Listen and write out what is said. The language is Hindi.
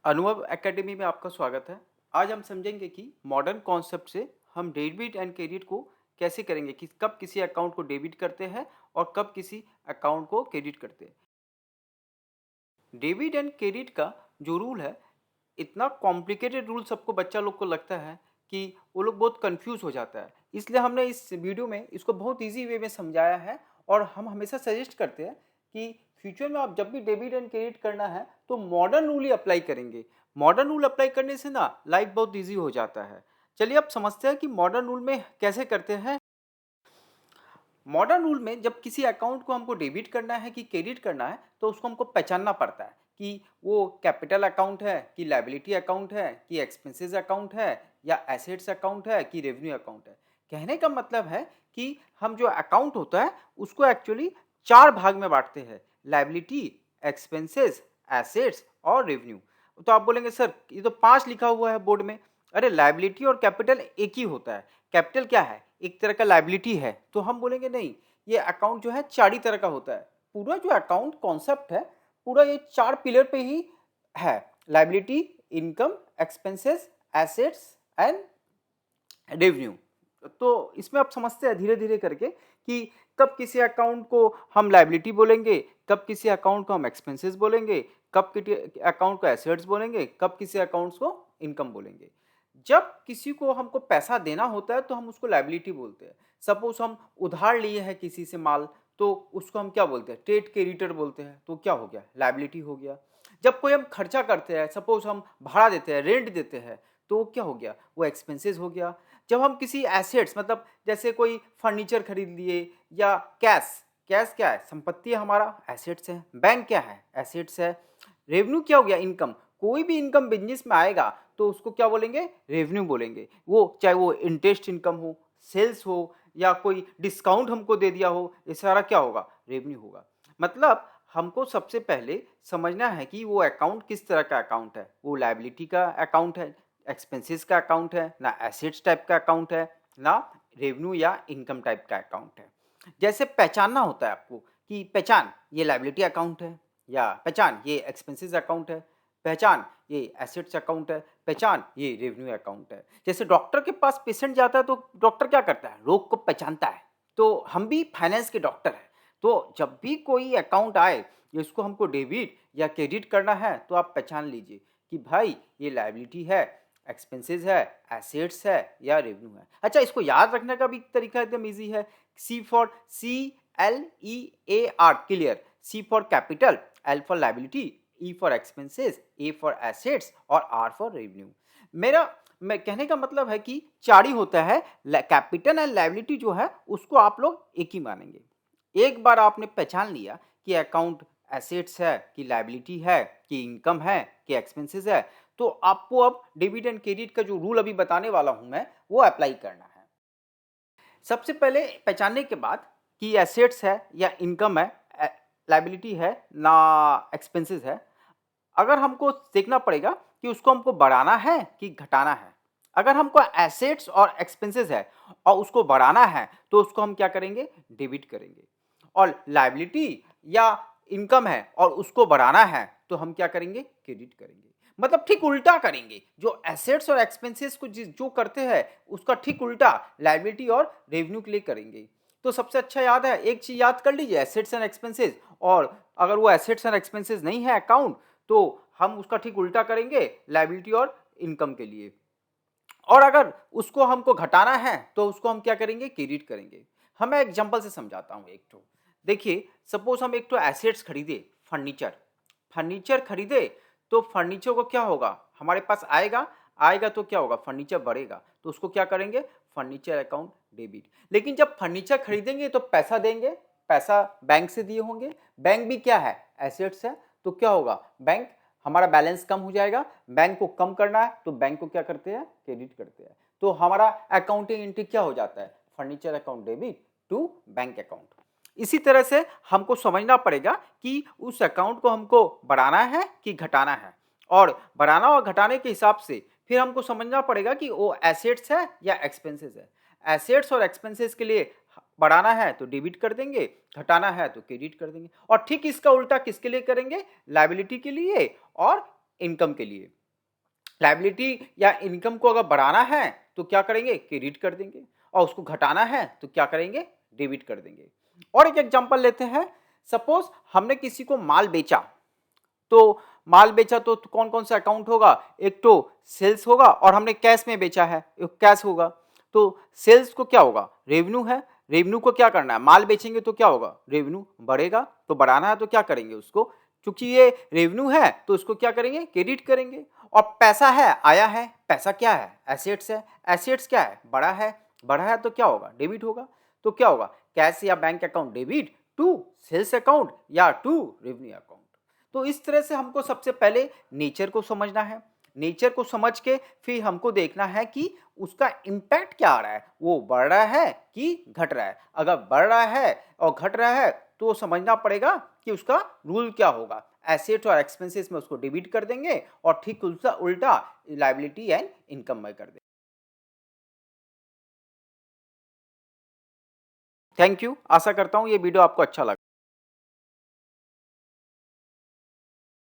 अनुभव एकेडमी में आपका स्वागत है। आज हम समझेंगे कि मॉडर्न कॉन्सेप्ट से हम डेबिट एंड क्रेडिट को कैसे करेंगे कि कब किसी अकाउंट को डेबिट करते हैं और कब किसी अकाउंट को क्रेडिट करते हैं। डेबिट एंड क्रेडिट का जो रूल है, इतना कॉम्प्लिकेटेड रूल सबको बच्चा लोग को लगता है कि वो लोग बहुत कंफ्यूज हो जाता है। इसलिए हमने इस वीडियो में इसको बहुत इजी वे में समझाया है और हम हमेशा सजेस्ट करते हैं कि फ्यूचर में आप जब भी डेबिट एंड क्रेडिट करना है तो मॉडर्न रूल ही अप्लाई करेंगे। मॉडर्न रूल अप्लाई करने से ना लाइफ बहुत ईजी हो जाता है। चलिए अब समझते हैं कि मॉडर्न रूल में कैसे करते हैं। मॉडर्न रूल में जब किसी अकाउंट को हमको डेबिट करना है कि क्रेडिट करना है तो उसको हमको पहचानना पड़ता है कि वो कैपिटल अकाउंट है कि लायबिलिटी अकाउंट है कि एक्सपेंसेस अकाउंट है या एसेट्स अकाउंट है कि रेवेन्यू अकाउंट है। कहने का मतलब है कि हम जो अकाउंट होता है उसको एक्चुअली चार भाग में बांटते हैं: लायबिलिटी, एक्सपेंसेस, एसेट्स और रेवेन्यू। तो आप बोलेंगे सर ये तो पांच लिखा हुआ है बोर्ड में। अरे लायबिलिटी और कैपिटल एक ही होता है। कैपिटल क्या है? एक तरह का लायबिलिटी है। तो हम बोलेंगे नहीं, ये अकाउंट जो है चार ही तरह का होता है। पूरा जो अकाउंट कॉन्सेप्ट है पूरा ये चार पिलर पे ही है: liability, income, expenses, assets and revenue. तो इसमें आप समझते हैं धीरे धीरे करके कि कब किसी अकाउंट को हम लायबिलिटी बोलेंगे, कब किसी अकाउंट को हम एक्सपेंसेस बोलेंगे, कब किसी अकाउंट को एसेट्स बोलेंगे, कब किसी अकाउंट्स को इनकम बोलेंगे। जब किसी को हमको पैसा देना होता है तो हम उसको लायबिलिटी बोलते हैं। सपोज हम उधार लिए हैं किसी से माल, तो उसको हम क्या बोलते हैं? ट्रेड क्रेडिटर बोलते हैं। तो क्या हो गया? लायबिलिटी हो गया। जब कोई हम खर्चा करते हैं, सपोज हम भाड़ा देते हैं, रेंट देते हैं, तो वो क्या हो गया? वो एक्सपेंसेस हो गया। जब हम किसी एसेट्स मतलब जैसे कोई फर्नीचर खरीद लिए या कैश, कैश क्या है? संपत्ति है हमारा, एसेट्स है। बैंक क्या है? एसेट्स है। रेवेन्यू क्या हो गया? इनकम। कोई भी इनकम बिजनेस में आएगा तो उसको क्या बोलेंगे? रेवेन्यू बोलेंगे। वो चाहे वो इंटरेस्ट इनकम हो, सेल्स हो या कोई डिस्काउंट हमको दे दिया हो, ये सारा क्या होगा? रेवेन्यू होगा। मतलब हमको सबसे पहले समझना है कि वो अकाउंट किस तरह का अकाउंट है। वो लायबिलिटी का अकाउंट है, एक्सपेंसेस का अकाउंट है, ना एसेट्स टाइप का अकाउंट है, ना रेवेन्यू या इनकम टाइप का अकाउंट है। जैसे पहचानना होता है आपको कि पहचान ये लायबिलिटी अकाउंट है, या पहचान ये एक्सपेंसेस अकाउंट है, पहचान ये एसेट्स अकाउंट है, पहचान ये रेवेन्यू अकाउंट है। जैसे डॉक्टर के पास पेशेंट जाता है तो डॉक्टर क्या करता है? रोग को पहचानता है। तो हम भी फाइनेंस के डॉक्टर हैं। तो जब भी कोई अकाउंट आए जिसको हमको डेबिट या क्रेडिट करना है तो आप पहचान लीजिए कि भाई ये लायबिलिटी है, एक्सपेंसेस है, एसेट्स है या रेवेन्यू है। अच्छा, इसको याद रखने का भी तरीका एकदम इजी है। CLEAR, clear. C for capital, L for liability, E for expenses, A for assets और R फॉर रेवेन्यू। मेरा मैं कहने का मतलब है कि चार ही होता है। कैपिटल एंड लायबिलिटी जो है उसको आप लोग एक ही मानेंगे। एक बार आपने पहचान लिया कि अकाउंट एसेट्स है कि लायबिलिटी है कि इनकम है कि एक्सपेंसेस है, तो आपको अब डेबिट एंड क्रेडिट का जो रूल अभी बताने वाला हूं मैं वो अप्लाई करना है। सबसे पहले पहचानने के बाद कि एसेट्स है या इनकम है, लायबिलिटी है ना एक्सपेंसेस है, अगर हमको देखना पड़ेगा कि उसको हमको बढ़ाना है कि घटाना है। अगर हमको एसेट्स और एक्सपेंसेस है और उसको बढ़ाना है तो उसको हम क्या करेंगे? डेबिट करेंगे। और लायबिलिटी या इनकम है और उसको बढ़ाना है तो हम क्या करेंगे? क्रेडिट करेंगे। मतलब ठीक उल्टा करेंगे। जो एसेट्स और एक्सपेंसेस को जो करते हैं उसका ठीक उल्टा लायबिलिटी और रेवेन्यू के लिए करेंगे। तो सबसे अच्छा याद है, एक चीज याद कर लीजिए, एसेट्स एंड एक्सपेंसेस। और अगर वो एसेट्स एंड एक्सपेंसेस नहीं है अकाउंट तो हम उसका ठीक उल्टा करेंगे लायबिलिटी और इनकम के लिए। और अगर उसको हमको घटाना है तो उसको हम क्या करेंगे? क्रेडिट करेंगे। हम एग्जांपल से समझाता हूं एक तो। देखिए, सपोज हम एक तो एसेट्स खरीदे, फर्नीचर। फर्नीचर खरीदे तो फर्नीचर को क्या होगा? हमारे पास आएगा। आएगा तो क्या होगा? फर्नीचर बढ़ेगा तो उसको क्या करेंगे? Furniture account debit. लेकिन जब फर्नीचर खरीदेंगे तो पैसा देंगे, पैसा बैंक से दिए होंगे। बैंक भी क्या है? एसेट्स है। तो क्या होगा? बैंक हमारा बैलेंस कम हो जाएगा। बैंक को कम करना है तो बैंक को क्या करते हैं? क्रेडिट करते हैं। तो हमारा अकाउंटिंग एंट्री क्या हो जाता है? Furniture account debit to bank account. इसी तरह से हमको समझना पड़ेगा कि उस अकाउंट को हमको बढ़ाना है कि घटाना है। और बढ़ाना और घटाने के हिसाब से फिर हमको समझना पड़ेगा कि वो एसेट्स है या एक्सपेंसेस है। एसेट्स और एक्सपेंसेस के लिए बढ़ाना है तो डेबिट कर देंगे, घटाना है तो क्रेडिट कर देंगे। और ठीक इसका उल्टा किसके लिए करेंगे? लायबिलिटी के लिए और इनकम के लिए। लायबिलिटी या इनकम को अगर बढ़ाना है तो क्या करेंगे, क्रेडिट कर देंगे, और उसको घटाना है तो क्या करेंगे, डेबिट कर देंगे। और एक एग्जांपल लेते हैं, सपोज हमने किसी को माल बेचा, तो माल बेचा तो कौन कौन सा अकाउंट होगा, एक तो सेल्स होगा, और हमने कैश में बेचा है, एक कैश होगा। तो सेल्स को क्या होगा, रेवेन्यू है, रेवेन्यू को क्या करना है, माल बेचेंगे तो क्या होगा, रेवेन्यू बढ़ेगा, तो बढ़ाना है तो क्या करेंगे उसको, क्योंकि ये रेवेन्यू है तो उसको क्या करेंगे, क्रेडिट करेंगे। और पैसा है, आया है, पैसा क्या है, एसेट्स है, एसेट्स क्या है, बड़ा है, बढ़ा है तो क्या होगा, डेबिट होगा। तो क्या होगा, कैश या bank account debit to sales account या टू रेवेन्यू अकाउंट। तो इस तरह से हमको सबसे पहले नेचर को समझना है, नेचर को समझ के फिर हमको देखना है कि उसका इम्पैक्ट क्या आ रहा है, वो बढ़ रहा है कि घट रहा है। अगर बढ़ रहा है और घट रहा है तो समझना पड़ेगा कि उसका रूल क्या होगा, एसेट और एक्सपेंसेस में उसको डेबिट कर देंगे और ठीक उल्टा उल्टा लायबिलिटी एंड इनकम में कर देंगे। थैंक यू, आशा करता हूँ ये वीडियो आपको अच्छा लगा।